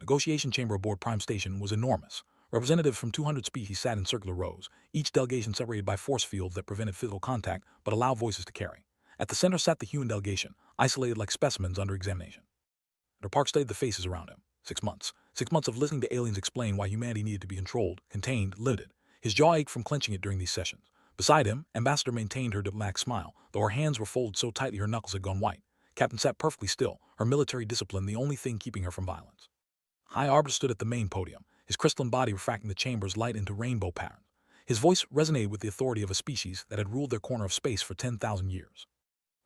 negotiation chamber aboard Prime Station was enormous. Representatives from 200 species sat in circular rows, each delegation separated by force fields that prevented physical contact but allowed voices to carry. At the center sat the human delegation, isolated like specimens under examination. Dr. Park studied the faces around him. 6 months. 6 months of listening to aliens explain why humanity needed to be controlled, contained, limited. His jaw ached from clenching it during these sessions. Beside him, Ambassador maintained her diplomatic smile, though her hands were folded so tightly her knuckles had gone white. Captain sat perfectly still, her military discipline the only thing keeping her from violence. High Arbiter stood at the main podium, his crystalline body refracting the chamber's light into rainbow patterns. His voice resonated with the authority of a species that had ruled their corner of space for 10,000 years.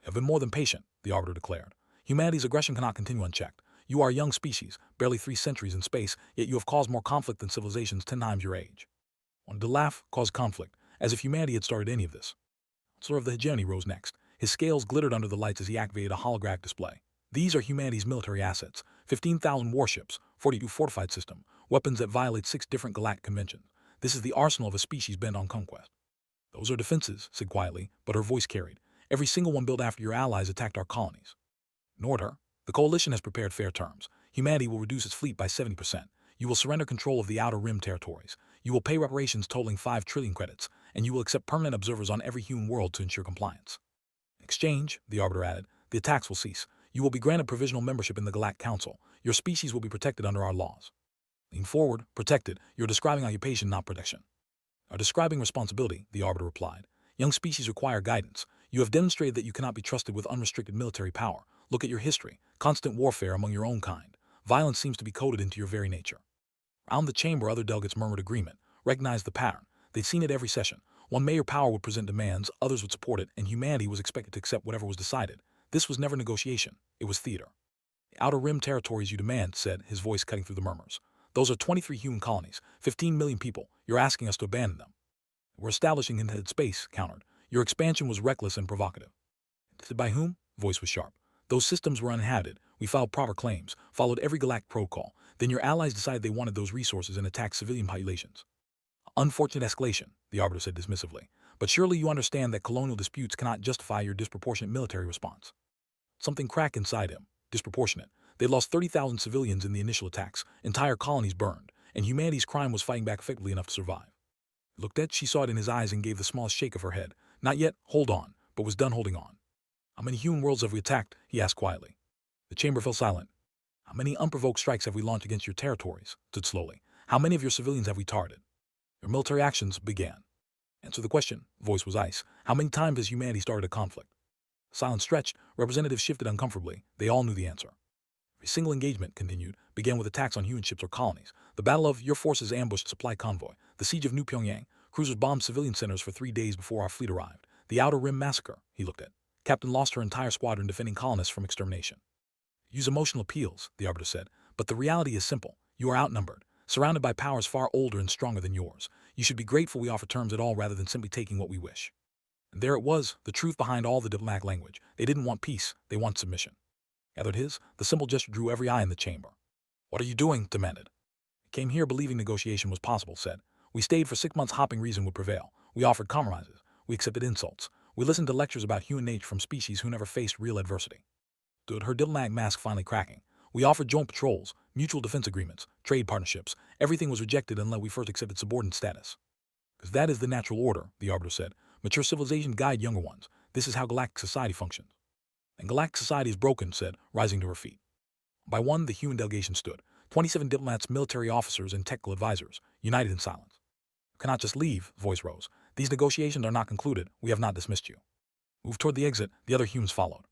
"You have been more than patient," the Arbiter declared. "Humanity's aggression cannot continue unchecked. You are a young species, barely 3 centuries in space, yet you have caused more conflict than civilizations 10 times your age." Wanted to laugh, caused conflict, as if humanity had started any of this. Chancellor of the Hegemony rose next. His scales glittered under the lights as he activated a holographic display. "These are humanity's military assets, 15,000 warships, 42 fortified system, weapons that violate 6 different galactic conventions. This is the arsenal of a species bent on conquest." "Those are defenses," said quietly, but her voice carried. "Every single one built after your allies attacked our colonies." Ignored her. "The coalition has prepared fair terms. Humanity will reduce its fleet by 70%. You will surrender control of the Outer Rim territories. You will pay reparations totaling 5 trillion credits, and you will accept permanent observers on every human world to ensure compliance. In exchange," the Arbiter added, "the attacks will cease. You will be granted provisional membership in the Galactic Council. Your species will be protected under our laws." "Lean forward. Protected. You're describing occupation, not protection." "Are describing responsibility," the Arbiter replied. "Young species require guidance. You have demonstrated that you cannot be trusted with unrestricted military power. Look at your history. Constant warfare among your own kind. Violence seems to be coded into your very nature." Around the chamber, other delegates murmured agreement, recognized the pattern. They'd seen it every session. One major power would present demands, others would support it, and humanity was expected to accept whatever was decided. This was never negotiation. It was theater. "The Outer Rim territories you demand," said, his voice cutting through the murmurs. "Those are 23 human colonies, 15 million people. You're asking us to abandon them." "We're establishing inhabited space," countered. "Your expansion was reckless and provocative." "By whom?" Voice was sharp. "Those systems were uninhabited. We filed proper claims, followed every galactic protocol. Then your allies decided they wanted those resources and attacked civilian populations." "Unfortunate escalation," the Arbiter said dismissively. "But surely you understand that colonial disputes cannot justify your disproportionate military response." Something cracked inside him. Disproportionate. They lost 30,000 civilians in the initial attacks, entire colonies burned, and humanity's crime was fighting back effectively enough to survive. Looked at, she saw it in his eyes and gave the smallest shake of her head. "Not yet, hold on," but was done holding on. "How many human worlds have we attacked?" he asked quietly. The chamber fell silent. "How many unprovoked strikes have we launched against your territories?" Stood slowly. "How many of your civilians have we targeted?" "Your military actions began." "Answer the question." Voice was ice. "How many times has humanity started a conflict?" Silence stretched. Representatives shifted uncomfortably. They all knew the answer. "Every single engagement," continued, "began with attacks on human ships or colonies. The battle of your forces ambushed supply convoy. The siege of New Pyongyang. Cruisers bombed civilian centers for 3 days before our fleet arrived. The Outer Rim massacre," he looked at. "Captain lost her entire squadron defending colonists from extermination." "Use emotional appeals," the Arbiter said, "but the reality is simple. You are outnumbered, surrounded by powers far older and stronger than yours. You should be grateful we offer terms at all rather than simply taking what we wish." And there it was, the truth behind all the diplomatic language. They didn't want peace, they want submission. Gathered his, the simple gesture drew every eye in the chamber. "What are you doing?" demanded. "I came here believing negotiation was possible," said. "We stayed for 6 months hoping reason would prevail. We offered compromises. We accepted insults. We listened to lectures about human nature from species who never faced real adversity." Stood, her diplomatic mask finally cracking. "We offered joint patrols, mutual defense agreements, trade partnerships. Everything was rejected unless we first accepted subordinate status." "Because that is the natural order," the Arbiter said. "Mature civilization guide younger ones. This is how galactic society functions." "And galactic society is broken," said, rising to her feet. By one, the human delegation stood. 27 diplomats, military officers, and technical advisors, united in silence. "You cannot just leave," voice rose. "These negotiations are not concluded. We have not dismissed you." Moved toward the exit, the other humans followed.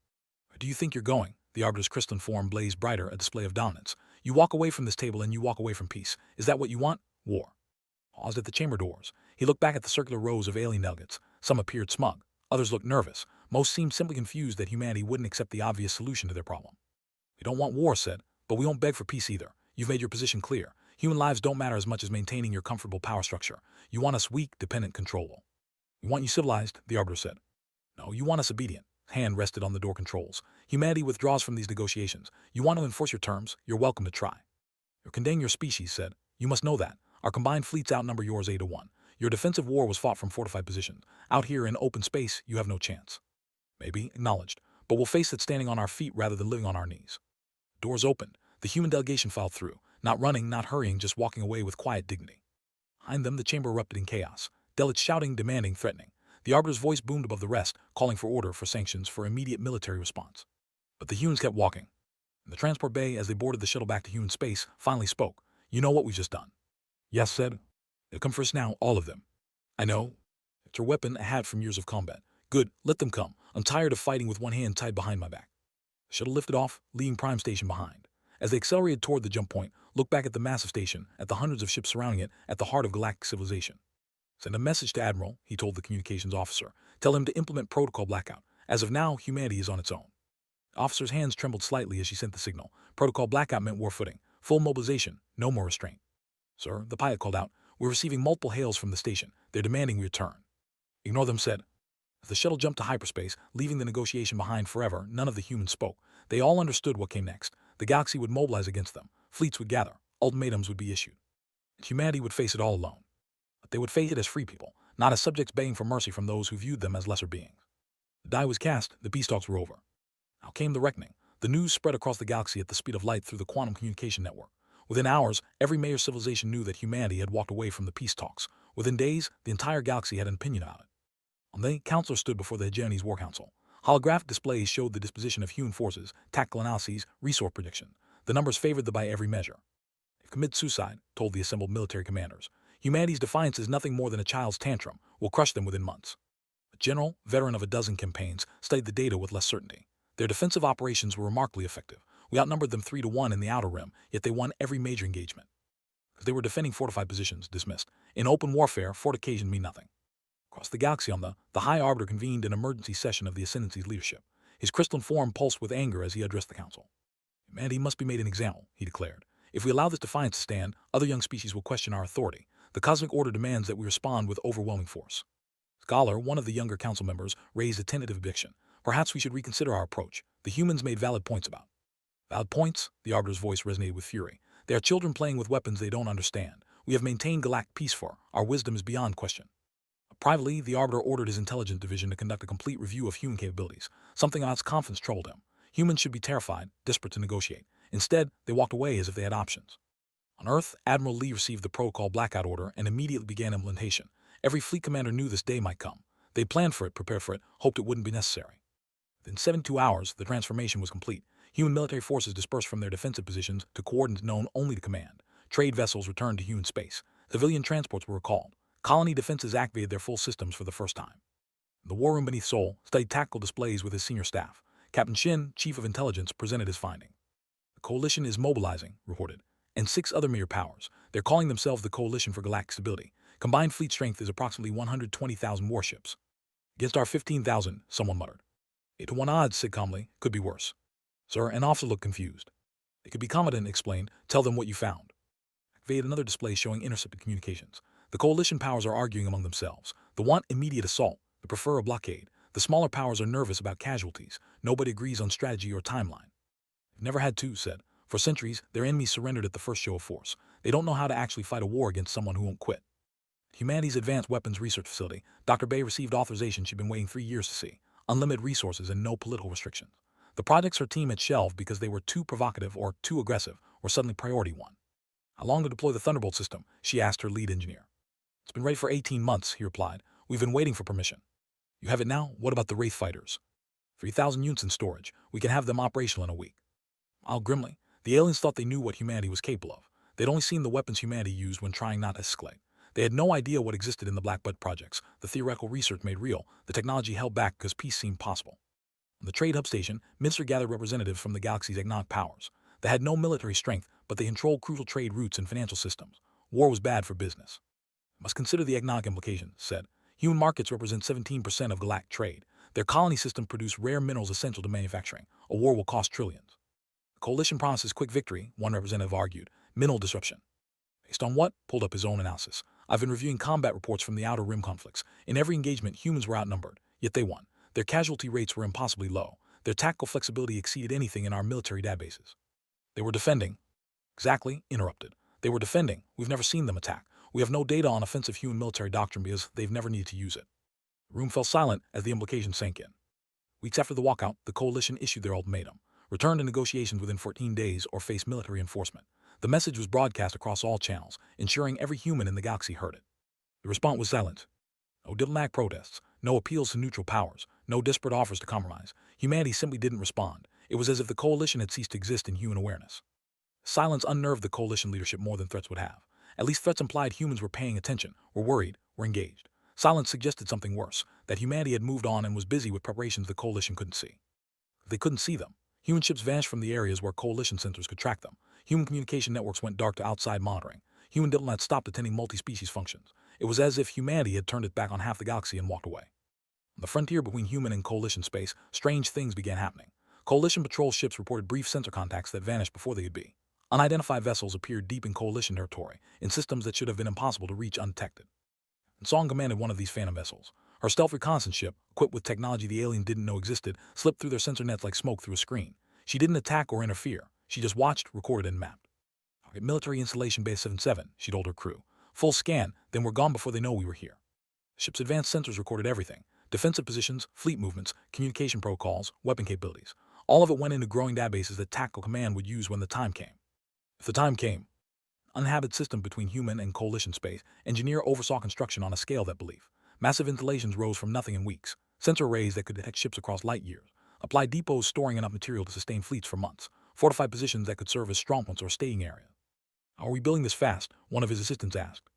"Where do you think you're going?" The Arbiter's crystalline form blazed brighter, a display of dominance. "You walk away from this table and you walk away from peace. Is that what you want? War." Paused at the chamber doors. He looked back at the circular rows of alien delegates. Some appeared smug. Others looked nervous. Most seemed simply confused that humanity wouldn't accept the obvious solution to their problem. "We don't want war," said, "but we won't beg for peace either. You've made your position clear. Human lives don't matter as much as maintaining your comfortable power structure. You want us weak, dependent, controllable." "We want you civilized," the Arbiter said. "No, you want us obedient." Hand rested on the door controls. "Humanity withdraws from these negotiations. You want to enforce your terms? You're welcome to try." "You're condemning your species," said. "You must know that. Our combined fleets outnumber yours 8-1. Your defensive war was fought from fortified positions. Out here in open space, you have no chance." "Maybe," acknowledged, "but we'll face it standing on our feet rather than living on our knees." Doors opened. The human delegation filed through. Not running, not hurrying, just walking away with quiet dignity. Behind them, the chamber erupted in chaos. Delegates shouting, demanding, threatening. The Arbiter's voice boomed above the rest, calling for order, for sanctions, for immediate military response. But the humans kept walking. In the transport bay, as they boarded the shuttle back to human space, finally spoke. "You know what we've just done?" "Yes," said. "They'll come for us now, all of them." "I know." "It's your weapon, a hat from years of combat." "Good, let them come. I'm tired of fighting with one hand tied behind my back." The shuttle lifted off, leaving Prime Station behind. As they accelerated toward the jump point, looked back at the massive station, at the hundreds of ships surrounding it, at the heart of galactic civilization. "Send a message to Admiral," he told the communications officer. "Tell him to implement Protocol Blackout. As of now, humanity is on its own." The officer's hands trembled slightly as she sent the signal. Protocol Blackout meant war footing, full mobilization, no more restraint. "Sir," the pilot called out, "we're receiving multiple hails from the station. They're demanding we return." "Ignore them," said. As the shuttle jumped to hyperspace, leaving the negotiation behind forever, none of the humans spoke. They all understood what came next. The galaxy would mobilize against them. Fleets would gather. Ultimatums would be issued. And humanity would face it all alone. But they would face it as free people, not as subjects begging for mercy from those who viewed them as lesser beings. The die was cast, the peace talks were over. Now came the reckoning. The news spread across the galaxy at the speed of light through the quantum communication network. Within hours, every major civilization knew that humanity had walked away from the peace talks. Within days, the entire galaxy had an opinion about it. On the counselor stood before the Hegemony's War Council. Holographic displays showed the disposition of human forces, tactical analyses, resource prediction. The numbers favored them by every measure. "They've committed suicide," told the assembled military commanders. "Humanity's defiance is nothing more than a child's tantrum. We'll crush them within months." A general, veteran of a dozen campaigns, studied the data with less certainty. Their defensive operations were remarkably effective. We outnumbered them 3-1 in the outer rim, yet they won every major engagement. Because they were defending fortified positions, dismissed. In open warfare, fortifications mean nothing. Across the galaxy on the High Arbiter convened an emergency session of the Ascendancy's leadership. His crystalline form pulsed with anger as he addressed the council. "Humanity must be made an example," he declared. "If we allow this defiance to stand, other young species will question our authority. The cosmic order demands that we respond with overwhelming force." Scholar, one of the younger council members, raised a tentative objection. "Perhaps we should reconsider our approach." The humans made valid points about. "Valid points?" The Arbiter's voice resonated with fury. "They are children playing with weapons they don't understand. We have maintained galactic peace for. Our wisdom is beyond question." Privately, the Arbiter ordered his intelligence division to conduct a complete review of human capabilities. Something about its confidence troubled him. Humans should be terrified, desperate to negotiate. Instead, they walked away as if they had options. On Earth, Admiral Lee received the Protocol Blackout order and immediately began implementation. Every fleet commander knew this day might come. They planned for it, prepared for it, hoped it wouldn't be necessary. Within 72 hours, the transformation was complete. Human military forces dispersed from their defensive positions to coordinates known only to command. Trade vessels returned to human space. Civilian transports were recalled. Colony defenses activated their full systems for the first time. The war room beneath Seoul studied tactical displays with his senior staff. Captain Shin, chief of intelligence, presented his finding. "The coalition is mobilizing," reported, "and 6 other mere powers. They're calling themselves the Coalition for Galactic Stability. Combined fleet strength is approximately 120,000 warships. Against our 15,000, someone muttered. 8-1 odds, said calmly. Could be worse." "Sir," an officer looked confused. "They could be confident," explained. "Tell them what you found." Activated another display showing intercepted communications. The coalition powers are arguing among themselves. The want immediate assault. The prefer a blockade. The smaller powers are nervous about casualties. Nobody agrees on strategy or timeline. "They've never had to," said. "For centuries, their enemies surrendered at the first show of force. They don't know how to actually fight a war against someone who won't quit." Humanity's Advanced Weapons Research Facility, Dr. Bay received authorization she'd been waiting 3 years to see. Unlimited resources and no political restrictions. The projects her team had shelved because they were too provocative or too aggressive, were suddenly priority 1. "How long to deploy the Thunderbolt system?" she asked her lead engineer. "It's been ready for 18 months, he replied. "We've been waiting for permission." "You have it now? What about the Wraith fighters?" 3,000 units in storage. We can have them operational in a week." Grimly, the aliens thought they knew what humanity was capable of. They'd only seen the weapons humanity used when trying not to escalate. They had no idea what existed in the Black Bud projects, the theoretical research made real, the technology held back because peace seemed possible. On the Trade Hub Station, Minster gathered representatives from the galaxy's economic powers. They had no military strength, but they controlled crucial trade routes and financial systems. War was bad for business. "Must consider the economic implications," said. "Human markets represent 17% of galactic trade. Their colony system produce rare minerals essential to manufacturing. A war will cost trillions." "The coalition promises quick victory," one representative argued. "Minimal disruption." "Based on what?" Pulled up his own analysis. "I've been reviewing combat reports from the Outer Rim conflicts. In every engagement, humans were outnumbered, yet they won. Their casualty rates were impossibly low. Their tactical flexibility exceeded anything in our military databases." "They were defending." "Exactly," interrupted. "They were defending. We've never seen them attack. We have no data on offensive human military doctrine because they've never needed to use it." The room fell silent as the implication sank in. Weeks after the walkout, the coalition issued their ultimatum. Return to negotiations within 14 days or face military enforcement. The message was broadcast across all channels, ensuring every human in the galaxy heard it. The response was silent. No diplomatic protests, no appeals to neutral powers, no desperate offers to compromise. Humanity simply didn't respond. It was as if the coalition had ceased to exist in human awareness. Silence unnerved the coalition leadership more than threats would have. At least threats implied humans were paying attention, were worried, were engaged. Silence suggested something worse, that humanity had moved on and was busy with preparations the coalition couldn't see. They couldn't see them. Human ships vanished from the areas where coalition sensors could track them. Human communication networks went dark to outside monitoring. Human diplomats stopped attending multi-species functions. It was as if humanity had turned its back on half the galaxy and walked away. On the frontier between human and coalition space, strange things began happening. Coalition patrol ships reported brief sensor contacts that vanished before they could be. Unidentified vessels appeared deep in coalition territory, in systems that should have been impossible to reach undetected. And Song commanded one of these phantom vessels. Her stealth reconnaissance ship, equipped with technology the alien didn't know existed, slipped through their sensor nets like smoke through a screen. She didn't attack or interfere. She just watched, recorded, and mapped. Target military installation base 77, she told her crew. Full scan, then we're gone before they know we were here. The ship's advanced sensors recorded everything. Defensive positions, fleet movements, communication protocols, weapon capabilities. All of it went into growing databases that Tactical Command would use when the time came. If the time came, uninhabited system between human and coalition space, engineer oversaw construction on a scale that belief. Massive installations rose from nothing in weeks. Sensor arrays that could detect ships across light years. Applied depots storing enough material to sustain fleets for months. Fortified positions that could serve as strongpoints or staging areas. How are we building this fast? One of his assistants asked.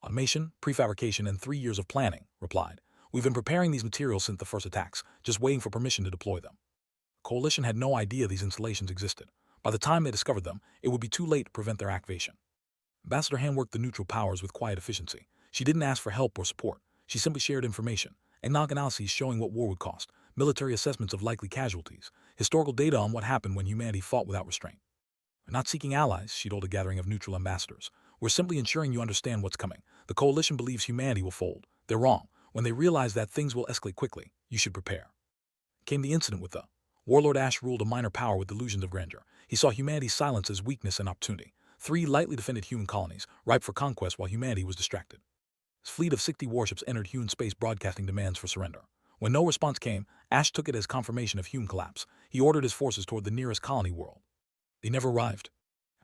Automation, prefabrication, and 3 years of planning, replied. We've been preparing these materials since the first attacks, just waiting for permission to deploy them. The coalition had no idea these installations existed. By the time they discovered them, it would be too late to prevent their activation. Ambassador Han worked the neutral powers with quiet efficiency. She didn't ask for help or support. She simply shared information. Economic analyses showing what war would cost, military assessments of likely casualties, historical data on what happened when humanity fought without restraint. We're not seeking allies, she told a gathering of neutral ambassadors. We're simply ensuring you understand what's coming. The coalition believes humanity will fold. They're wrong. When they realize that things will escalate quickly, you should prepare. Came the incident with the Warlord Ash ruled a minor power with delusions of grandeur. He saw humanity's silence as weakness and opportunity. 3 lightly defended human colonies, ripe for conquest while humanity was distracted. His fleet of 60 warships entered human space broadcasting demands for surrender. When no response came, Ash took it as confirmation of human collapse. He ordered his forces toward the nearest colony world. They never arrived.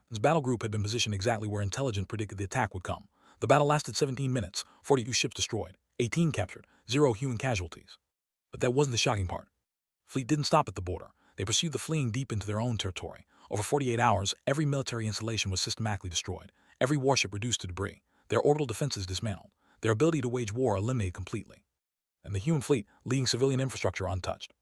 His battle group had been positioned exactly where intelligence predicted the attack would come. The battle lasted 17 minutes, 42 ships destroyed, 18 captured, 0 human casualties. But that wasn't the shocking part. Fleet didn't stop at the border. They pursued the fleeing deep into their own territory. Over 48 hours, every military installation was systematically destroyed, every warship reduced to debris, their orbital defenses dismantled, their ability to wage war eliminated completely. And the human fleet, leaving civilian infrastructure untouched.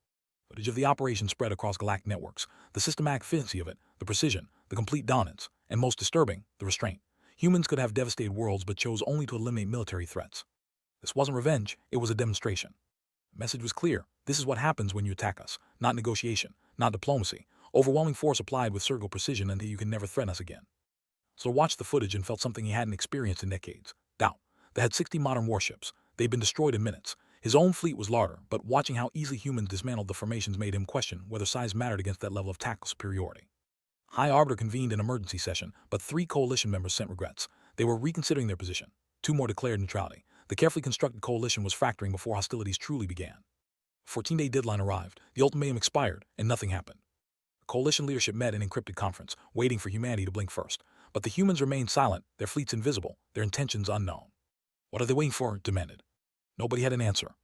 Footage of the operation spread across galactic networks, the systematic efficiency of it, the precision, the complete dominance, and most disturbing, the restraint. Humans could have devastated worlds but chose only to eliminate military threats. This wasn't revenge, it was a demonstration. The message was clear. This is what happens when you attack us. Not negotiation, not diplomacy. Overwhelming force applied with surgical precision until you can never threaten us again. So watched the footage and felt something he hadn't experienced in decades. Doubt. They had 60 modern warships. They'd been destroyed in minutes. His own fleet was larger, but watching how easily humans dismantled the formations made him question whether size mattered against that level of tactical superiority. High Arbiter convened an emergency session, but 3 coalition members sent regrets. They were reconsidering their position. 2 more declared neutrality. The carefully constructed coalition was fracturing before hostilities truly began. A 14-day deadline arrived, the ultimatum expired, and nothing happened. The coalition leadership met in encrypted conference, waiting for humanity to blink first. But the humans remained silent, their fleets invisible, their intentions unknown. What are they waiting for? Demanded. Nobody had an answer.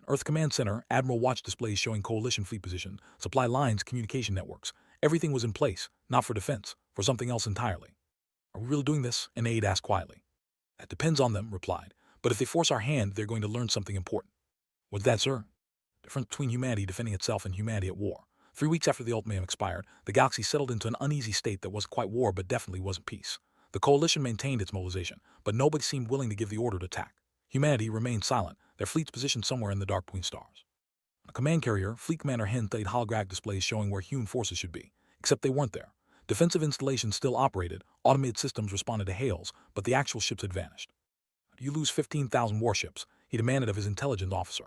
Earth Command Center, Admiral watch displays showing coalition fleet position, supply lines, communication networks. Everything was in place, not for defense, for something else entirely. Are we really doing this? An aide asked quietly. That depends on them, replied. But if they force our hand, they're going to learn something important. What's that, sir? Difference between humanity defending itself and humanity at war. 3 weeks after the ultimatum expired, the galaxy settled into an uneasy state that wasn't quite war but definitely wasn't peace. The coalition maintained its mobilization, but nobody seemed willing to give the order to attack. Humanity remained silent, their fleets positioned somewhere in the dark between stars. On a command carrier, Fleet Commander Hen played holographic displays showing where human forces should be, except they weren't there. Defensive installations still operated, automated systems responded to hails, but the actual ships had vanished. You lose 15,000 warships, he demanded of his intelligence officer.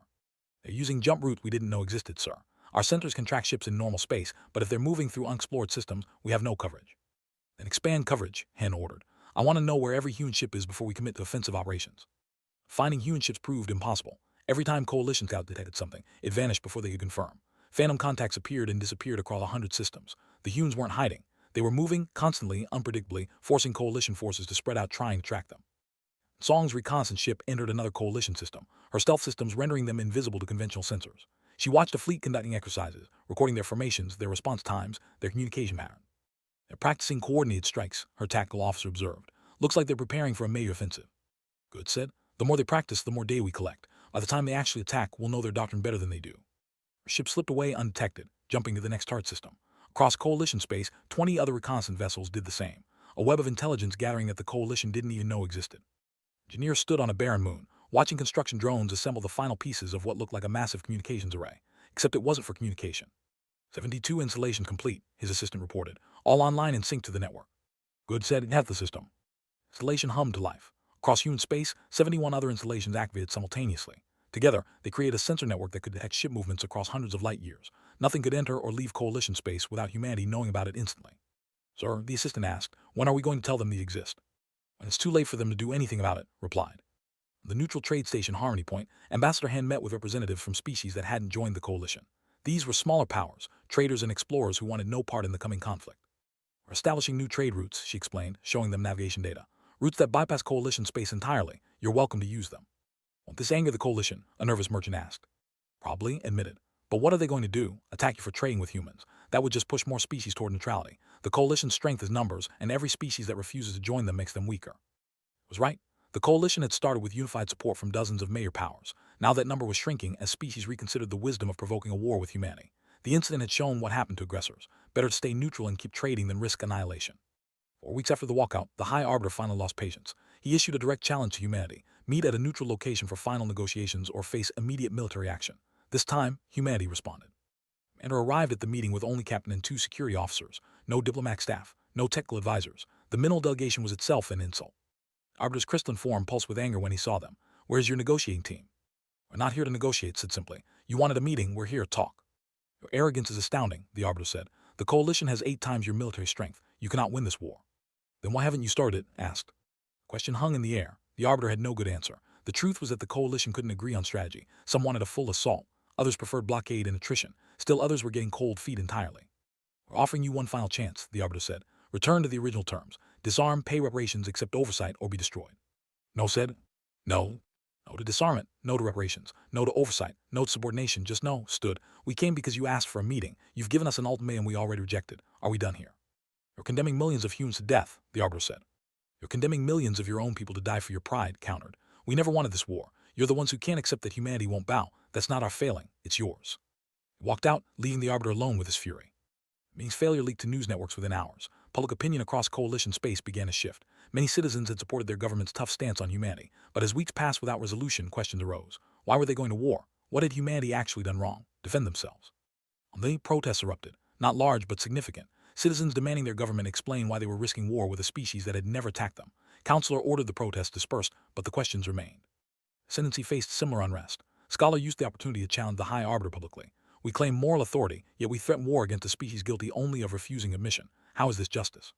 They're using jump routes we didn't know existed, sir. Our sensors can track ships in normal space, but if they're moving through unexplored systems, we have no coverage. Then expand coverage, Hen ordered. I want to know where every human ship is before we commit to offensive operations. Finding human ships proved impossible. Every time Coalition Scout detected something, it vanished before they could confirm. Phantom contacts appeared and disappeared across 100 systems. The humans weren't hiding. They were moving, constantly, unpredictably, forcing coalition forces to spread out trying to track them. Song's reconnaissance ship entered another coalition system, her stealth systems rendering them invisible to conventional sensors. She watched a fleet conducting exercises, recording their formations, their response times, their communication pattern. They're practicing coordinated strikes, her tactical officer observed. Looks like they're preparing for a major offensive. Good said. The more they practice, the more data we collect. By the time they actually attack, we'll know their doctrine better than they do. Her ship slipped away undetected, jumping to the next target system. Across coalition space, 20 other reconnaissance vessels did the same, a web of intelligence gathering that the coalition didn't even know existed. Engineers stood on a barren moon, watching construction drones assemble the final pieces of what looked like a massive communications array, except it wasn't for communication. 72 installation complete, his assistant reported, all online and synced to the network. Good said it had the system. Installation hummed to life. Across human space, 71 other installations activated simultaneously. Together, they created a sensor network that could detect ship movements across hundreds of light years. Nothing could enter or leave coalition space without humanity knowing about it instantly. Sir, the assistant asked, when are we going to tell them they exist? When it's too late for them to do anything about it, replied. The neutral trade station Harmony Point, Ambassador Han met with representatives from species that hadn't joined the coalition. These were smaller powers, traders and explorers who wanted no part in the coming conflict. We're establishing new trade routes, she explained, showing them navigation data. Routes that bypass coalition space entirely. You're welcome to use them. Won't this anger the coalition? A nervous merchant asked. Probably, admitted. But what are they going to do? Attack you for trading with humans? That would just push more species toward neutrality. The coalition's strength is numbers, and every species that refuses to join them makes them weaker. It was right. The coalition had started with unified support from dozens of major powers. Now that number was shrinking as species reconsidered the wisdom of provoking a war with humanity. The incident had shown what happened to aggressors. Better to stay neutral and keep trading than risk annihilation. 4 weeks after the walkout, the High Arbiter finally lost patience. He issued a direct challenge to humanity. Meet at a neutral location for final negotiations or face immediate military action. This time, humanity responded. Commander arrived at the meeting with only captain and 2 security officers. No diplomatic staff, no technical advisors. The minimal delegation was itself an insult. Arbiter's crystalline form pulsed with anger when he saw them. Where's your negotiating team? We're not here to negotiate, said simply. You wanted a meeting, we're here to talk. Your arrogance is astounding, the Arbiter said. The coalition has 8 times your military strength. You cannot win this war. Then why haven't you started it? Asked. The question hung in the air. The Arbiter had no good answer. The truth was that the coalition couldn't agree on strategy. Some wanted a full assault. Others preferred blockade and attrition. Still others were getting cold feet entirely. We're offering you one final chance, the Arbiter said. Return to the original terms. Disarm, pay reparations, accept oversight, or be destroyed. No said. No. No to disarmament. No to reparations. No to oversight. No to subordination. Just no. Stood. We came because you asked for a meeting. You've given us an ultimatum we already rejected. Are we done here? You're condemning millions of humans to death, the Arbiter said. You're condemning millions of your own people to die for your pride, countered. We never wanted this war. You're the ones who can't accept that humanity won't bow. That's not our failing. It's yours. He walked out, leaving the Arbiter alone with his fury. The meeting's failure leaked to news networks within hours. Public opinion across coalition space began to shift. Many citizens had supported their government's tough stance on humanity, but as weeks passed without resolution, questions arose. Why were they going to war? What had humanity actually done wrong? Defend themselves. The protests erupted, not large but significant. Citizens demanding their government explain why they were risking war with a species that had never attacked them. Counselor ordered the protests dispersed, but the questions remained. Ascendancy faced similar unrest. Scholar used the opportunity to challenge the High Arbiter publicly. We claim moral authority, yet we threaten war against a species guilty only of refusing admission. How is this justice?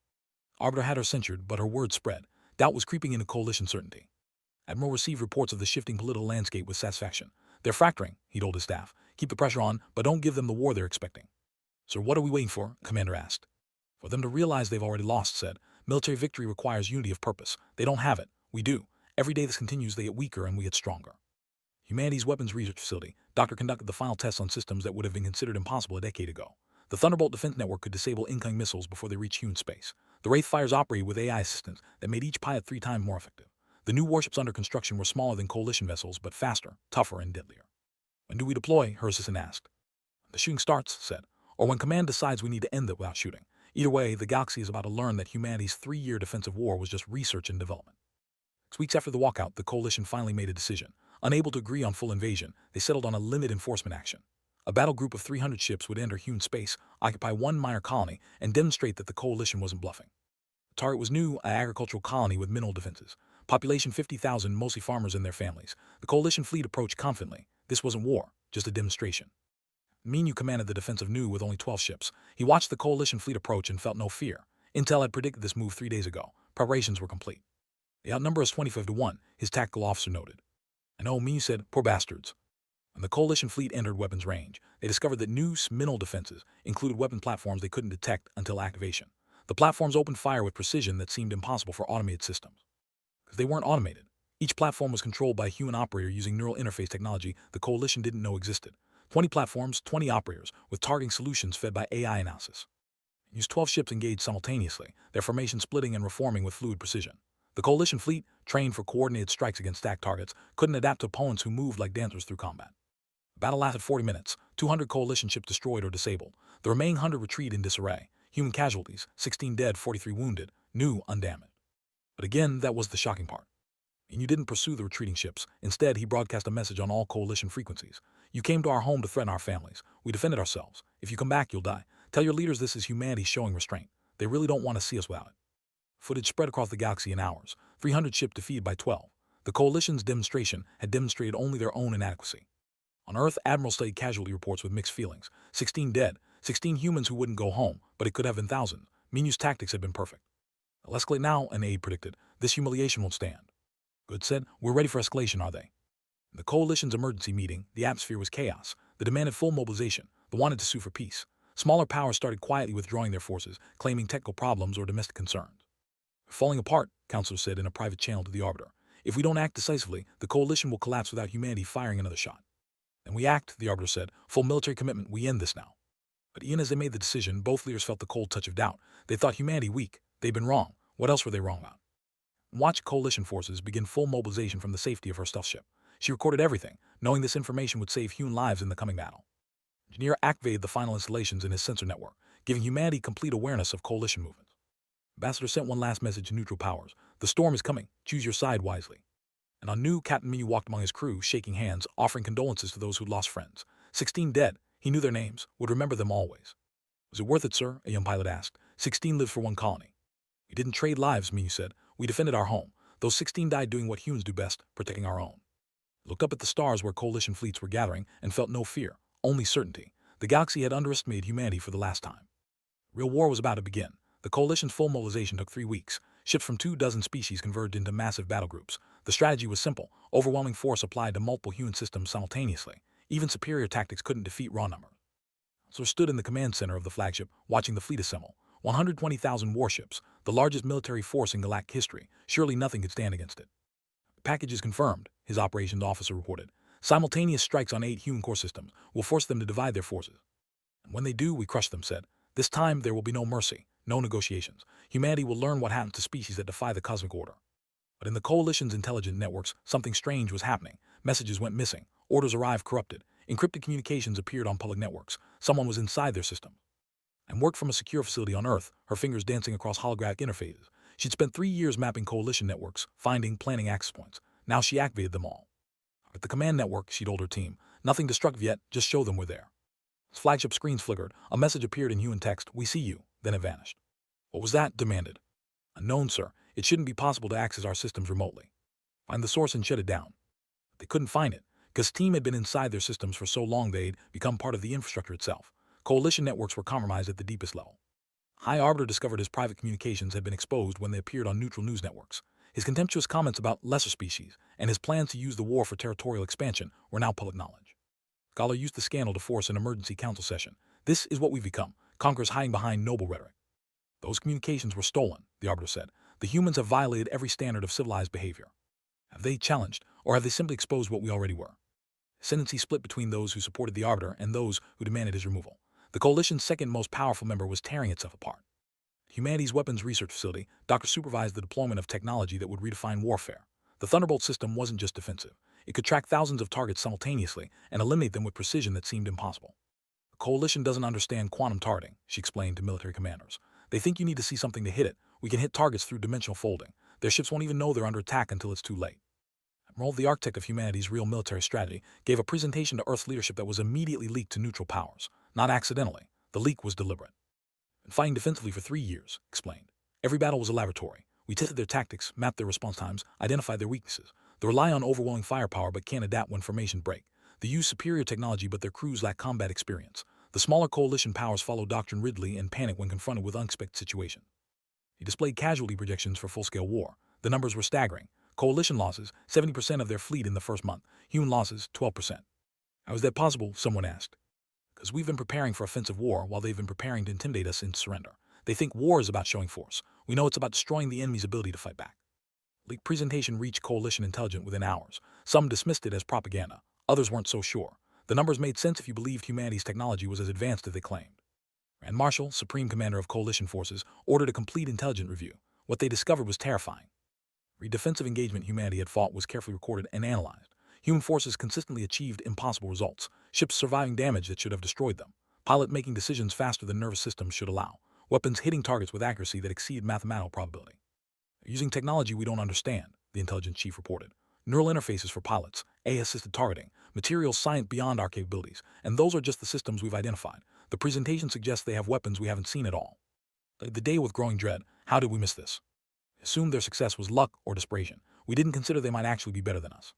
Arbiter had her censured, but her words spread. Doubt was creeping into coalition certainty. Admiral received reports of the shifting political landscape with satisfaction. They're fracturing, he told his staff. Keep the pressure on, but don't give them the war they're expecting. Sir, what are we waiting for? Commander asked. For them to realize they've already lost, said. Military victory requires unity of purpose. They don't have it. We do. Every day this continues, they get weaker and we get stronger. Humanity's weapons research facility, Doctor conducted the final tests on systems that would have been considered impossible a decade ago. The Thunderbolt defense network could disable incoming missiles before they reach human space. The Wraith fighters operated with AI assistance that made each pilot 3 times more effective. The new warships under construction were smaller than coalition vessels, but faster, tougher, and deadlier. When do we deploy? Her assistant asked. The shooting starts, said, or when command decides we need to end it without shooting. Either way, the galaxy is about to learn that humanity's 3-year defensive war was just research and development. 6 weeks after the walkout, the coalition finally made a decision. Unable to agree on full invasion, they settled on a limited enforcement action. A battle group of 300 ships would enter human space, occupy 1 minor colony, and demonstrate that the coalition wasn't bluffing. The target was new, an agricultural colony with minimal defenses. Population 50,000, mostly farmers and their families. The coalition fleet approached confidently. This wasn't war, just a demonstration. Minu commanded the defense of Nu with only 12 ships. He watched the coalition fleet approach and felt no fear. Intel had predicted this move 3 days ago. Preparations were complete. They outnumber us 25 to 1, his tactical officer noted. I know, Minu said, poor bastards. When the coalition fleet entered weapons range, they discovered that Nu's minimal defenses included weapon platforms they couldn't detect until activation. The platforms opened fire with precision that seemed impossible for automated systems. Because they weren't automated. Each platform was controlled by a human operator using neural interface technology the Coalition didn't know existed. 20 platforms, 20 operators, with targeting solutions fed by AI analysis. Used 12 ships engaged simultaneously, their formation splitting and reforming with fluid precision. The Coalition fleet, trained for coordinated strikes against stacked targets, couldn't adapt to opponents who moved like dancers through combat. The battle lasted 40 minutes, 200 Coalition ships destroyed or disabled. The remaining 100 retreated in disarray. Human casualties, 16 dead, 43 wounded, new undamaged. But again, that was the shocking part. And you didn't pursue the retreating ships. Instead, he broadcast a message on all Coalition frequencies. You came to our home to threaten our families. We defended ourselves. If you come back, you'll die. Tell your leaders this is humanity showing restraint. They really don't want to see us without it. Footage spread across the galaxy in hours. 300 ships defeated by 12. The Coalition's demonstration had demonstrated only their own inadequacy. On Earth, Admiral studied casualty reports with mixed feelings. 16 dead, 16 humans who wouldn't go home, but it could have been thousands. Minu's tactics had been perfect. They'll escalate now, an aide predicted. This humiliation won't stand. Good said, we're ready for escalation, are they? In the Coalition's emergency meeting, the atmosphere was chaos. They demanded full mobilization. They wanted to sue for peace. Smaller powers started quietly withdrawing their forces, claiming technical problems or domestic concerns. We're falling apart, Counselor said in a private channel to the Arbiter. If we don't act decisively, the Coalition will collapse without humanity firing another shot. Then we act, the Arbiter said. Full military commitment, we end this now. But even as they made the decision, both leaders felt the cold touch of doubt. They thought humanity weak. They'd been wrong. What else were they wrong about? Watch Coalition forces begin full mobilization from the safety of her stealth ship. She recorded everything, knowing this information would save human lives in the coming battle. Engineer activated the final installations in his sensor network, giving humanity complete awareness of Coalition movements. Ambassador sent one last message to neutral powers. The storm is coming. Choose your side wisely. And on new, Captain Minu walked among his crew, shaking hands, offering condolences to those who'd lost friends. 16 dead. He knew their names, would remember them always. Was it worth it, sir? A young pilot asked. 16 lived for one colony. We didn't trade lives, Minu said. We defended our home. Those 16 died doing what humans do best, protecting our own. Looked up at the stars where Coalition fleets were gathering and felt no fear, only certainty. The galaxy had underestimated humanity for the last time. Real war was about to begin. The Coalition's full mobilization took 3 weeks. Ships from 24 species converged into massive battle groups. The strategy was simple. Overwhelming force applied to multiple human systems simultaneously. Even superior tactics couldn't defeat raw numbers. So stood in the command center of the flagship, watching the fleet assemble. 120,000 warships, the largest military force in galactic history. Surely nothing could stand against it. The package is confirmed, his operations officer reported. Simultaneous strikes on 8 human core systems will force them to divide their forces. And when they do, we crush them, said. This time there will be no mercy, no negotiations. Humanity will learn what happens to species that defy the cosmic order. But in the Coalition's intelligent networks, something strange was happening. Messages went missing. Orders arrived corrupted. Encrypted communications appeared on public networks. Someone was inside their system. And worked from a secure facility on Earth, her fingers dancing across holographic interfaces. She'd spent 3 years mapping Coalition networks, finding, planning access points. Now she activated them all. At the command network, she told her team, nothing destructive yet, just show them we're there. As flagship screens flickered, a message appeared in human text, we see you, then it vanished. What was that? Demanded. Unknown, sir. It shouldn't be possible to access our systems remotely. Find the source and shut it down. They couldn't find it, because team had been inside their systems for so long they'd become part of the infrastructure itself. Coalition networks were compromised at the deepest level. High Arbiter discovered his private communications had been exposed when they appeared on neutral news networks. His contemptuous comments about lesser species and his plans to use the war for territorial expansion were now public knowledge. Galler used the scandal to force an emergency council session. This is what we've become, conquerors hiding behind noble rhetoric. Those communications were stolen, the Arbiter said. The humans have violated every standard of civilized behavior. Have they challenged, or have they simply exposed what we already were? Ascendancy split between those who supported the Arbiter and those who demanded his removal. The Coalition's second most powerful member was tearing itself apart. Humanity's weapons research facility, Doctor supervised the deployment of technology that would redefine warfare. The Thunderbolt system wasn't just defensive. It could track thousands of targets simultaneously and eliminate them with precision that seemed impossible. The Coalition doesn't understand quantum targeting, she explained to military commanders. They think you need to see something to hit it. We can hit targets through dimensional folding. Their ships won't even know they're under attack until it's too late. Admiral, the architect of humanity's real military strategy, gave a presentation to Earth's leadership that was immediately leaked to neutral powers. Not accidentally. The leak was deliberate. Been fighting defensively for 3 years, explained. Every battle was a laboratory. We tested their tactics, mapped their response times, identified their weaknesses. They rely on overwhelming firepower but can't adapt when formations break. They use superior technology but their crews lack combat experience. The smaller Coalition powers follow Doctrine Ridley and panic when confronted with unexpected situations. He displayed casualty projections for full-scale war. The numbers were staggering. Coalition losses, 70% of their fleet in the first month. Human losses, 12%. How is that possible? Someone asked. Because we've been preparing for offensive war while they've been preparing to intimidate us into surrender. They think war is about showing force. We know it's about destroying the enemy's ability to fight back. Leaked presentation reached coalition intelligence within hours. Some dismissed it as propaganda. Others weren't so sure. The numbers made sense if you believed humanity's technology was as advanced as they claimed. And Marshall, Supreme Commander of Coalition Forces, ordered a complete intelligence review. What they discovered was terrifying. The defensive engagement humanity had fought was carefully recorded and analyzed. Human forces consistently achieved impossible results, ships surviving damage that should have destroyed them, pilot making decisions faster than nervous systems should allow, weapons hitting targets with accuracy that exceeded mathematical probability. Using technology we don't understand, the intelligence chief reported. Neural interfaces for pilots, AI-assisted targeting, materials science beyond our capabilities, and those are just the systems we've identified. The presentation suggests they have weapons we haven't seen at all. The day with growing dread, how did we miss this? Assumed their success was luck or desperation. We didn't consider they might actually be better than us.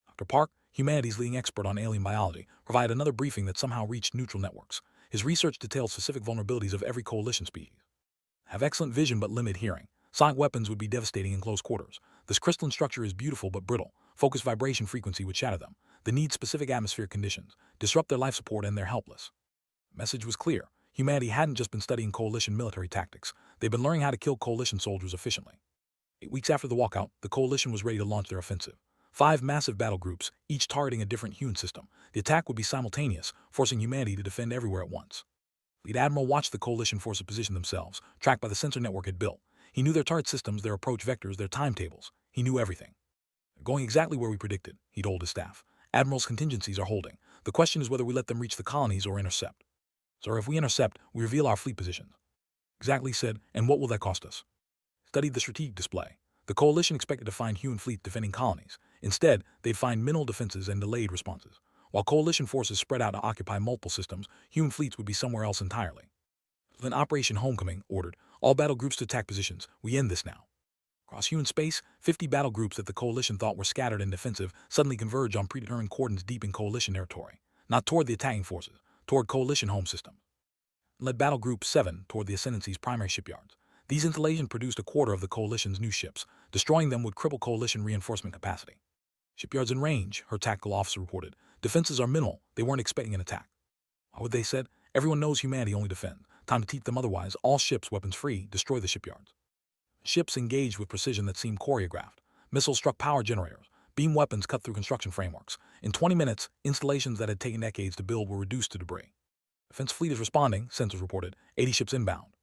Dr. Park, humanity's leading expert on alien biology, provided another briefing that somehow reached neutral networks. His research detailed specific vulnerabilities of every coalition species. Have excellent vision but limited hearing. Sonic weapons would be devastating in close quarters. This crystalline structure is beautiful but brittle. Focused vibration frequency would shatter them. They need specific atmospheric conditions, disrupt their life support, and they're helpless. The message was clear. Humanity hadn't just been studying coalition military tactics. They'd been learning how to kill coalition soldiers efficiently. 8 weeks after the walkout, the coalition was ready to launch their offensive. 5 massive battle groups, each targeting a different human system. The attack would be simultaneous, forcing humanity to defend everywhere at once. Lead Admiral watched the coalition forces position themselves, tracked by the sensor network it built. He knew their target systems, their approach vectors, their timetables. He knew everything. They're going exactly where we predicted, he told his staff. Admiral's contingencies are holding. The question is whether we let them reach the colonies or intercept. Sir, if we intercept, we reveal our fleet positions. Exactly, he said, and what will that cost us? Studied the strategic display. The coalition expected to find human fleets defending colonies. Instead, they'd find minimal defenses and delayed responses. While coalition forces spread out to occupy multiple systems, human fleets would be somewhere else entirely. Then Operation Homecoming ordered all battle groups to attack positions. We end this now. Across human space, 50 battle groups that the coalition thought were scattered and defensive suddenly converge on predetermined coordinates deep in coalition territory. Not toward the attacking forces, toward coalition home system. Led Battle Group 7 toward the Ascendancy's primary shipyards. These installations produced a quarter of the coalition's new ships. Destroying them would cripple coalition reinforcement capacity. Shipyards in range, her tactical officer reported. Defenses are minimal. They weren't expecting an attack. Why would they said? Everyone knows humanity only defends. Time to teach them otherwise. All ships, weapons free, destroy the shipyards. Ships engaged with precision that seemed choreographed. Missiles struck power generators. Beam weapons cut through construction frameworks. In 20 minutes, installations that had taken decades to build were reduced to debris. Defense fleet is responding, sensors reported. 80 ships inbound.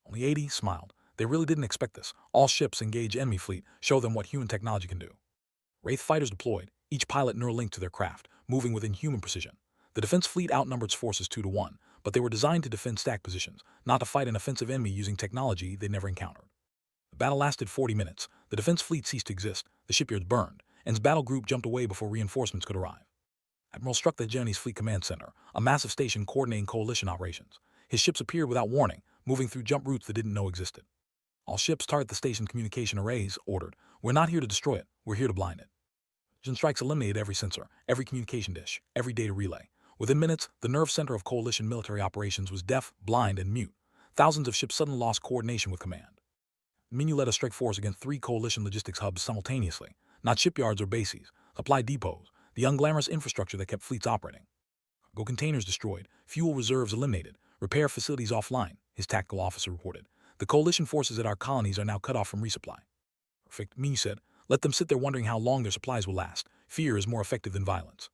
Only 80 smiled. They really didn't expect this. All ships engage enemy fleet, show them what human technology can do. Wraith fighters deployed, each pilot neural linked to their craft, moving within human precision. The defense fleet outnumbered its forces 2 to 1, but they were designed to defend stacked positions, not to fight an offensive enemy using technology they'd never encountered. The battle lasted 40 minutes. The defense fleet ceased to exist, the shipyards burned, and its battle group jumped away before reinforcements could arrive. Admiral struck the Hegemony's Fleet Command Center, a massive station coordinating coalition operations. His ships appeared without warning, moving through jump routes they didn't know existed. All ships target the station's communication arrays, ordered. We're not here to destroy it, we're here to blind it. Vision strikes eliminated every sensor, every communication dish, every data relay. Within minutes, the nerve center of coalition military operations was deaf, blind, and mute. Thousands of ships suddenly lost coordination with command. The Minu led a strike force against 3 coalition logistics hubs simultaneously, not shipyards or bases, supply depots, the unglamorous infrastructure that kept fleets operating. Cargo containers destroyed, fuel reserves eliminated, repair facilities offline, his tactical officer reported. The coalition forces at our colonies are now cut off from resupply. Perfect, Minu said. Let them sit there wondering how long their supplies will last. Fear is more effective than violence.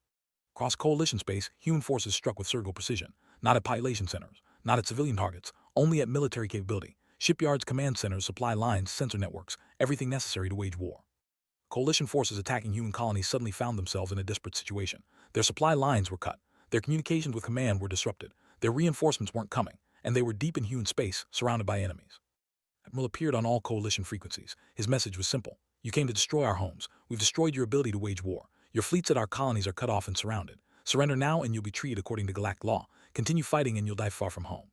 Across coalition space, human forces struck with surgical precision, not at population centers, not at civilian targets, only at military capability. Shipyards, command centers, supply lines, sensor networks, everything necessary to wage war. Coalition forces attacking human colonies suddenly found themselves in a desperate situation. Their supply lines were cut, their communications with command were disrupted, their reinforcements weren't coming, and they were deep in human space, surrounded by enemies. Admiral appeared on all coalition frequencies. His message was simple. You came to destroy our homes. We've destroyed your ability to wage war. Your fleets at our colonies are cut off and surrounded. Surrender now and you'll be treated according to galactic law. Continue fighting and you'll die far from home.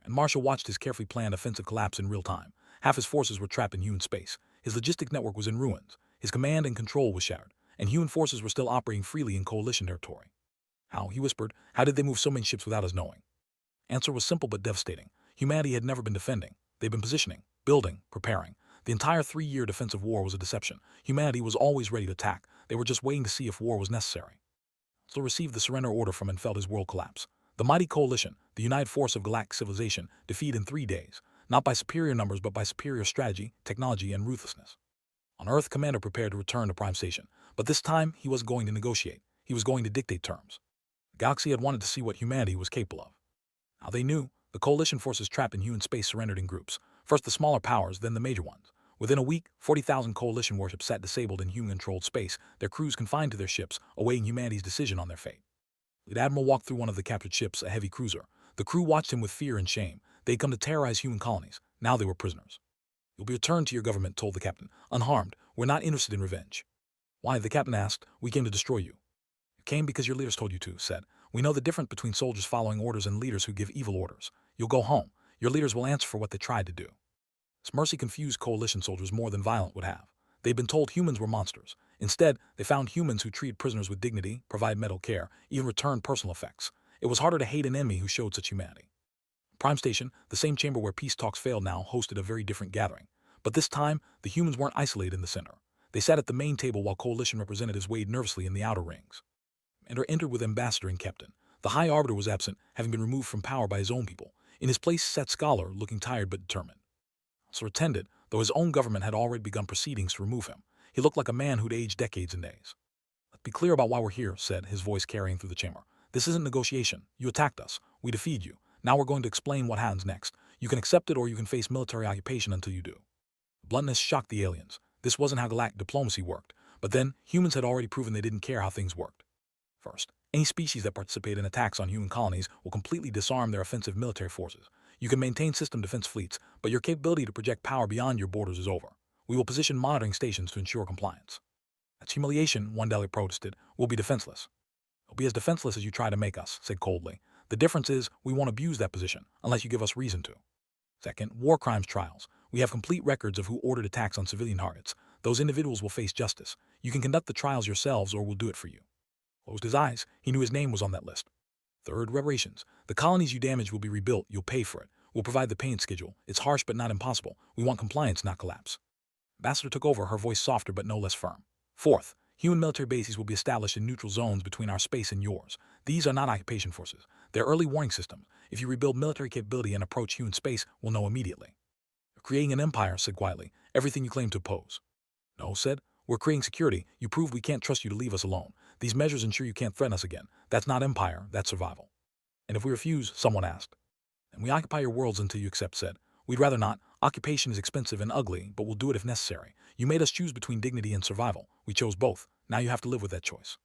And Marshall watched his carefully planned offensive collapse in real time. Half his forces were trapped in human space. His logistic network was in ruins. His command and control was shattered. And human forces were still operating freely in coalition territory. How, he whispered, how did they move so many ships without us knowing? Answer was simple but devastating. Humanity had never been defending. They'd been positioning, building, preparing. The entire 3-year defensive war was a deception. Humanity was always ready to attack. They were just waiting to see if war was necessary. So received the surrender order from and felt his world collapse. The mighty coalition, the united force of galactic civilization, defeated in 3 days. not by superior numbers but by superior strategy, technology, and ruthlessness. On Earth, Commander prepared to return to Prime Station, but this time he wasn't going to negotiate. He was going to dictate terms. The galaxy had wanted to see what humanity was capable of. Now they knew. The coalition forces trapped in human space surrendered in groups, first the smaller powers, then the major ones. Within a week, 40,000 coalition warships sat disabled in human-controlled space, their crews confined to their ships, awaiting humanity's decision on their fate. The Admiral walked through one of the captured ships, a heavy cruiser. The crew watched him with fear and shame. They'd come to terrorize human colonies. Now they were prisoners. "You'll be returned to your government," told the captain, "unharmed. We're not interested in revenge." "Why?" the captain asked. "We came to destroy you." "You came because your leaders told you to," said. "We know the difference between soldiers following orders and leaders who give evil orders. You'll go home. Your leaders will answer for what they tried to do." This mercy confused coalition soldiers more than violence would have. They'd been told humans were monsters. Instead, they found humans who treated prisoners with dignity, provided medical care, even returned personal effects. It was harder to hate an enemy who showed such humanity. Prime Station, the same chamber where peace talks failed now, hosted a very different gathering. But this time, the humans weren't isolated in the center. They sat at the main table while coalition representatives waited nervously in the outer rings. Ender entered with ambassador and captain. The High Arbiter was absent, having been removed from power by his own people. In his place sat Scholar, looking tired but determined. So attended, though his own government had already begun proceedings to remove him. He looked like a man who'd aged decades and days. "Let's be clear about why we're here," said, his voice carrying through the chamber. "This isn't negotiation. You attacked us. We defeated you. Now we're going to explain what happens next. You can accept it or you can face military occupation until you do." The bluntness shocked the aliens. This wasn't how galactic diplomacy worked. But then, humans had already proven they didn't care how things worked. First, any species that participate in attacks on human colonies will completely disarm their offensive military forces. You can maintain system defense fleets, but your capability to project power beyond your borders is over. We will position monitoring stations to ensure compliance. "That's humiliation," one delegate protested. "We'll be defenseless." "We'll be as defenseless as you try to make us," said coldly. "The difference is, we won't abuse that position, unless you give us reason to." Second, war crimes trials. We have complete records of who ordered attacks on civilian targets. Those individuals will face justice. You can conduct the trials yourselves or we'll do it for you. Closed his eyes. He knew his name was on that list. Third, reparations. The colonies you damage will be rebuilt. You'll pay for it. We'll provide the payment schedule. It's harsh but not impossible. We want compliance, not collapse. Ambassador took over, her voice softer but no less firm. Fourth, human military bases will be established in neutral zones between our space and yours. These are not occupation forces. They're early warning systems. If you rebuild military capability and approach human space, we'll know immediately. "You're creating an empire," said quietly. "Everything you claim to oppose." "No," said. "We're creating security. You prove we can't trust you to leave us alone. These measures ensure you can't threaten us again. That's not empire, that's survival." "And if we refuse?" someone asked. "And we occupy your worlds until you accept," said. "We'd rather not. Occupation is expensive and ugly, but we'll do it if necessary. You made us choose between dignity and survival. We chose both. Now you have to live with that choice."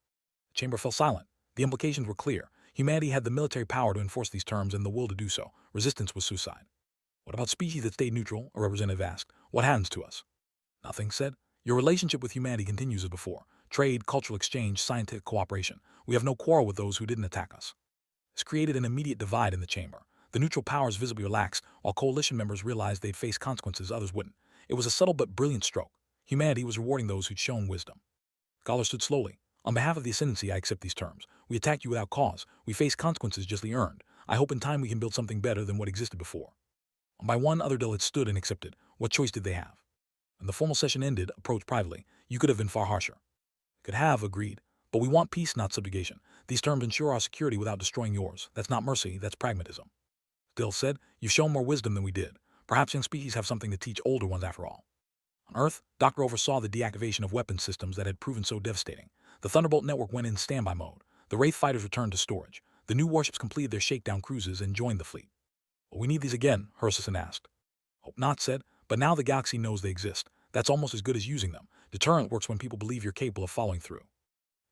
The chamber fell silent. The implications were clear. Humanity had the military power to enforce these terms and the will to do so. Resistance was suicide. "What about species that stayed neutral?" a representative asked. "What happens to us?" "Nothing," said. "Your relationship with humanity continues as before. Trade, cultural exchange, scientific cooperation. We have no quarrel with those who didn't attack us." This created an immediate divide in the chamber. The neutral powers visibly relaxed, while coalition members realized they'd face consequences others wouldn't. It was a subtle but brilliant stroke. Humanity was rewarding those who'd shown wisdom. Scholar stood slowly. "On behalf of the Ascendancy, I accept these terms. We attacked you without cause. We face consequences justly earned. I hope in time we can build something better than what existed before." One by one, other delegates stood and accepted. What choice did they have? When the formal session ended, approached privately. "You could have been far harsher." "Could have," agreed. "But we want peace, not subjugation. These terms ensure our security without destroying yours. That's not mercy, that's pragmatism." Still said, "You've shown more wisdom than we did. Perhaps young species have something to teach older ones after all." On Earth, Doctor oversaw the deactivation of weapons systems that had proven so devastating. The Thunderbolt network went in standby mode. The Wraith fighters returned to storage. The new warships completed their shakedown cruises and joined the fleet. "Will we need these again?" Hersison asked. "Hope not," said. "But now the galaxy knows they exist. That's almost as good as using them. Deterrent works when people believe you're capable of following through."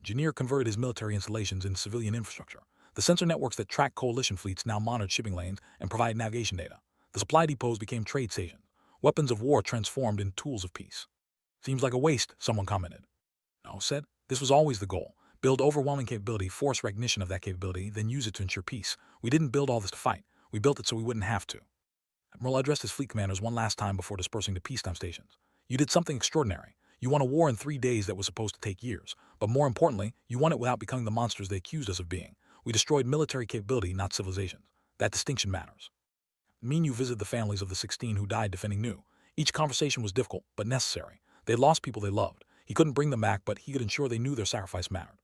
Engineer converted his military installations into civilian infrastructure. The sensor networks that track coalition fleets now monitored shipping lanes and provided navigation data. The supply depots became trade stations. Weapons of war transformed into tools of peace. "Seems like a waste," someone commented. "No," said. "This was always the goal. Build overwhelming capability, force recognition of that capability, then use it to ensure peace. We didn't build all this to fight. We built it so we wouldn't have to." Admiral addressed his fleet commanders one last time before dispersing to peacetime stations. "You did something extraordinary. You won a war in 3 days that was supposed to take years. But more importantly, you won it without becoming the monsters they accused us of being. We destroyed military capability, not civilizations. That distinction matters." "Me and you visited the families of the 16 who died defending New. Each conversation was difficult, but necessary. They lost people they loved. He couldn't bring them back, but he could ensure they knew their sacrifice mattered."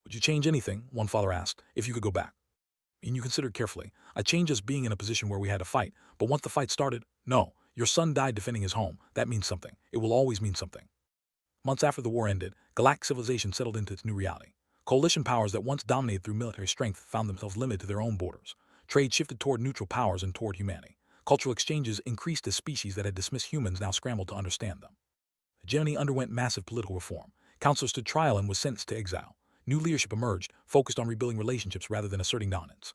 "Would you change anything?" one father asked, "if you could go back?" And you considered carefully. "I changed us being in a position where we had to fight, but once the fight started, No, your son died defending his home. That means something. It will always mean something. Months after the war ended, galactic civilization settled into its new reality. Coalition powers that once dominated through military strength found themselves limited to their own borders. Trade shifted toward neutral powers and toward humanity. Cultural exchanges increased as species that had dismissed humans now scrambled to understand them. Hegemony underwent massive political reform. Counselors stood trial and was sentenced to exile. New leadership emerged, focused on rebuilding relationships rather than asserting dominance.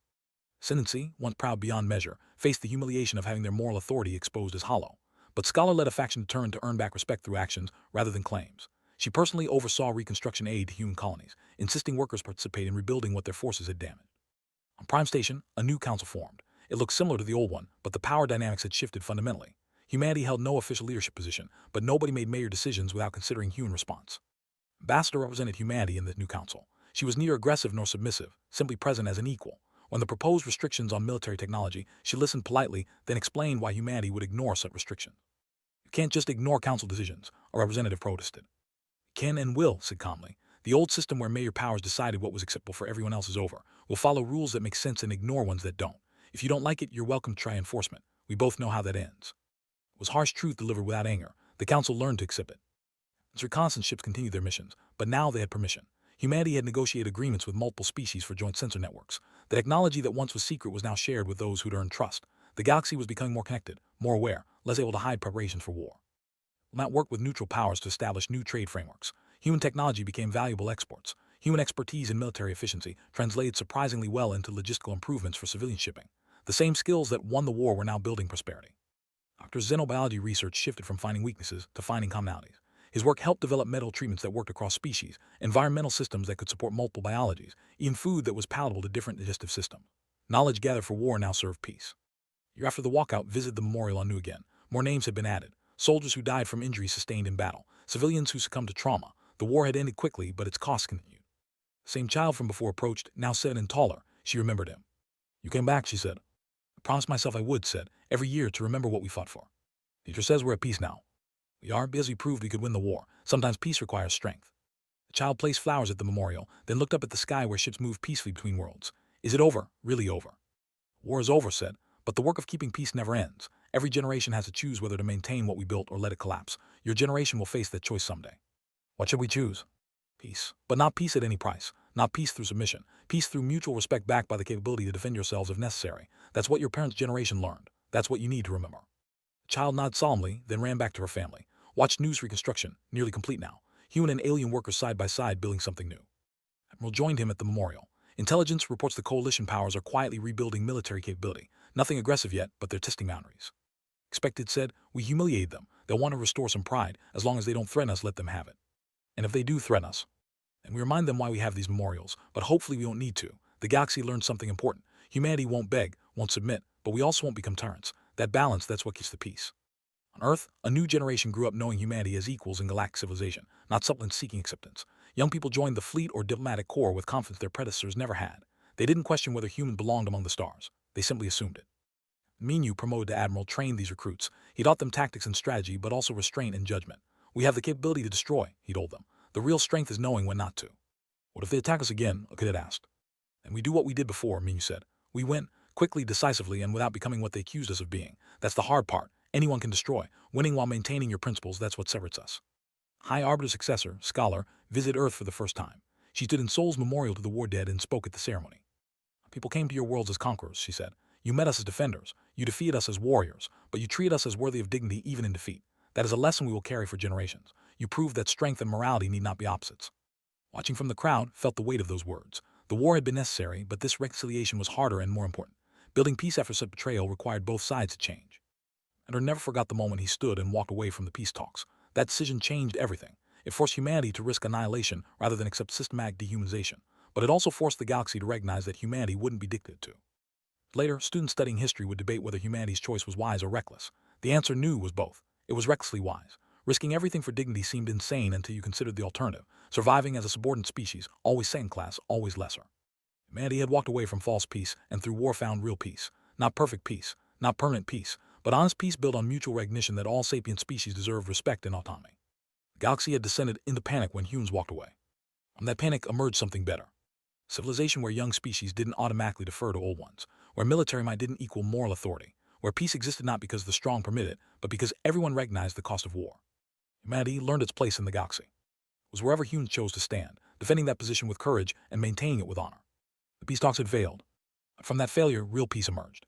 Ascendancy, once proud beyond measure, faced the humiliation of having their moral authority exposed as hollow. But Scholar led a faction determined to earn back respect through actions rather than claims. She personally oversaw reconstruction aid to human colonies, insisting workers participate in rebuilding what their forces had damaged. On Prime Station, a new council formed. It looked similar to the old one, but the power dynamics had shifted fundamentally. Humanity held no official leadership position, but nobody made major decisions without considering human response. Ambassador represented humanity in the new council. She was neither aggressive nor submissive, simply present as an equal. When the proposed restrictions on military technology, she listened politely, then explained why humanity would ignore such restrictions. You can't just ignore council decisions, a representative protested. Can and will, said calmly. The old system where major powers decided what was acceptable for everyone else is over. We'll follow rules that make sense and ignore ones that don't. If you don't like it, you're welcome to try enforcement. We both know how that ends. It was harsh truth delivered without anger. The council learned to accept it. Its reconnaissance ships continued their missions, but now they had permission. Humanity had negotiated agreements with multiple species for joint sensor networks. The technology that once was secret was now shared with those who'd earned trust. The galaxy was becoming more connected, more aware, less able to hide preparations for war. We'll now work with neutral powers to establish new trade frameworks. Human technology became valuable exports. Human expertise in military efficiency translated surprisingly well into logistical improvements for civilian shipping. The same skills that won the war were now building prosperity. Dr. Xenobiology research shifted from finding weaknesses to finding commonalities. His work helped develop medical treatments that worked across species, environmental systems that could support multiple biologies, even food that was palatable to different digestive systems. Knowledge gathered for war now served peace. A year after the walkout, visited the memorial on New again. More names had been added. Soldiers who died from injuries sustained in battle. Civilians who succumbed to trauma. The war had ended quickly, but its costs continued. The same child from before approached, now 7 and taller. She remembered him. You came back, she said. I promised myself I would, said, every year to remember what we fought for. Teacher says we're at peace now. We are, because we proved we could win the war. Sometimes peace requires strength. The child placed flowers at the memorial, then looked up at the sky where ships moved peacefully between worlds. Is it over? Really over? War is over, said, but the work of keeping peace never ends. Every generation has to choose whether to maintain what we built or let it collapse. Your generation will face that choice someday. What should we choose? Peace. But not peace at any price. Not peace through submission. Peace through mutual respect backed by the capability to defend yourselves if necessary. That's what your parents' generation learned. That's what you need to remember. The child nodded solemnly, then ran back to her family. Watched news reconstruction, nearly complete now. Human and alien workers side by side building something new. Admiral joined him at the memorial. Intelligence reports the coalition powers are quietly rebuilding military capability. Nothing aggressive yet, but they're testing boundaries. Expected said, we humiliated them. They'll want to restore some pride. As long as they don't threaten us, let them have it. And if they do threaten us, then we remind them why we have these memorials, but hopefully we don't need to. The galaxy learned something important. Humanity won't beg, won't submit, but we also won't become tyrants. That balance, that's what keeps the peace. On Earth, a new generation grew up knowing humanity as equals in galactic civilization, not supplements seeking acceptance. Young people joined the fleet or diplomatic corps with confidence their predecessors never had. They didn't question whether humans belonged among the stars. They simply assumed it. Minu, promoted to admiral, trained these recruits. He taught them tactics and strategy, but also restraint and judgment. We have the capability to destroy, he told them. The real strength is knowing when not to. What if they attack us again? A cadet asked. And we do what we did before, Minu said. We win, quickly, decisively, and without becoming what they accused us of being. That's the hard part. Anyone can destroy. Winning while maintaining your principles, that's what separates us. High Arbiter's successor, Scholar, visited Earth for the first time. She stood in Sol's memorial to the war dead and spoke at the ceremony. People came to your worlds as conquerors, she said. You met us as defenders. You defeated us as warriors, but you treated us as worthy of dignity even in defeat. That is a lesson we will carry for generations. You proved that strength and morality need not be opposites. Watching from the crowd, felt the weight of those words. The war had been necessary, but this reconciliation was harder and more important. Building peace after such betrayal required both sides to change. Ender never forgot the moment he stood and walked away from the peace talks. That decision changed everything. It forced humanity to risk annihilation rather than accept systematic dehumanization. But it also forced the galaxy to recognize that humanity wouldn't be dictated to. Later, students studying history would debate whether humanity's choice was wise or reckless. The answer knew was both. It was recklessly wise. Risking everything for dignity seemed insane until you considered the alternative, surviving as a subordinate species, always second class, always lesser. Humanity had walked away from false peace and through war found real peace. Not perfect peace, not permanent peace, but honest peace built on mutual recognition that all sapient species deserve respect and autonomy. The galaxy had descended into panic when humans walked away. From that panic emerged something better. Civilization where young species didn't automatically defer to old ones, where military might didn't equal moral authority, where peace existed not because the strong permitted, but because everyone recognized the cost of war. Humanity learned its place in the galaxy. It was wherever humans chose to stand, defending that position with courage and maintaining it with honor. The peace talks had failed. From that failure, real peace emerged.